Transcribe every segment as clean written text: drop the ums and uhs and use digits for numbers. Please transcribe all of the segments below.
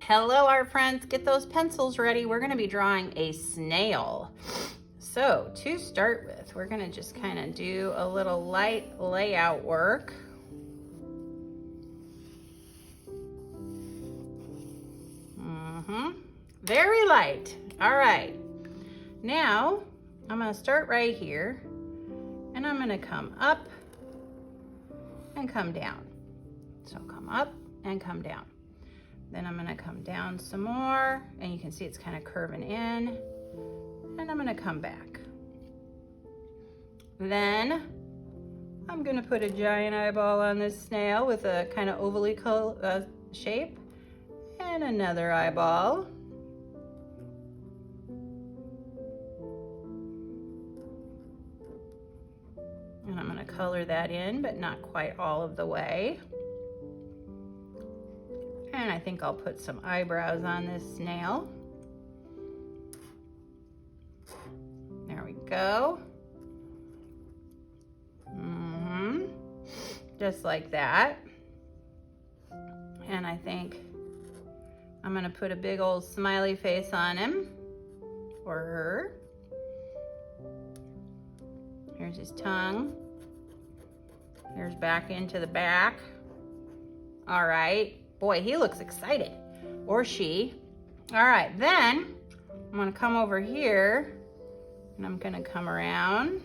Hello, our friends. Get those pencils ready. We're going to be drawing a snail. So to start with, we're going to just kind of do a little light layout work. Very light. All right. Now I'm going to start right here, and I'm going to come up and come down. So come up and come down. Then I'm gonna come down some more, and you can see it's kind of curving in, and I'm gonna come back. Then I'm gonna put a giant eyeball on this snail with a kind of ovally shape, and another eyeball. And I'm gonna color that in, but not quite all of the way. And I think I'll put some eyebrows on this snail. There we go. Just like that. And I think I'm gonna put a big old smiley face on him, or her. Here's his tongue. Here's back into the back. All right. Boy, he looks excited, or she. All right, then I'm gonna come over here, and I'm gonna come around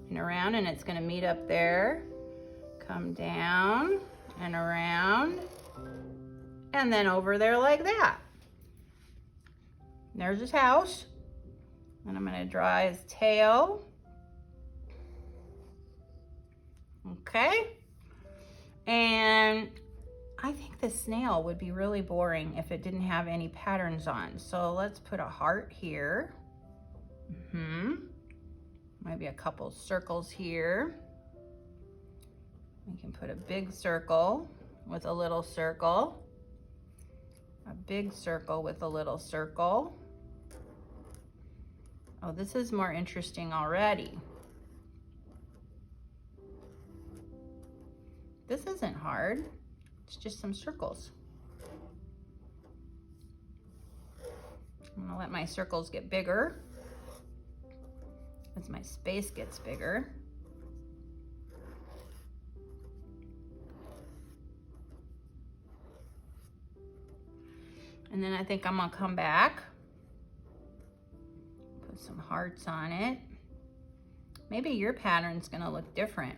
and around, and it's gonna meet up there. Come down and around, and then over there like that. There's his house, and I'm gonna draw his tail. Okay, and I think the snail would be really boring if it didn't have any patterns on. So let's put a heart here. Maybe a couple circles here. We can put a big circle with a little circle. A big circle with a little circle. Oh, this is more interesting already. This isn't hard. It's just some circles. I'm gonna let my circles get bigger as my space gets bigger. And then I think I'm gonna come back, put some hearts on it. Maybe your pattern's gonna look different.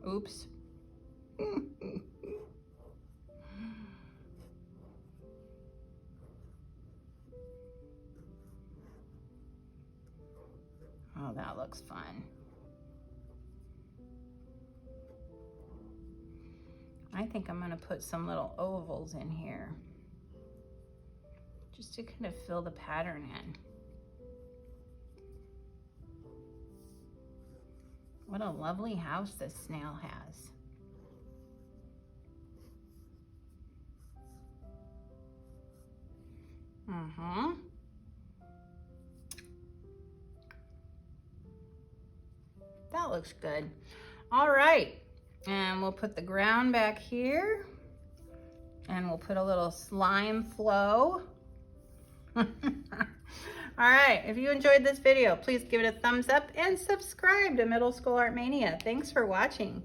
Oops. Oh, that looks fun. I think I'm gonna put some little ovals in here, just to kind of fill the pattern in. What a lovely house this snail has. That looks good. All right, and we'll put the ground back here, and we'll put a little slime flow. All right, if you enjoyed this video, please give it a thumbs up and subscribe to Middle School Art Mania. Thanks for watching.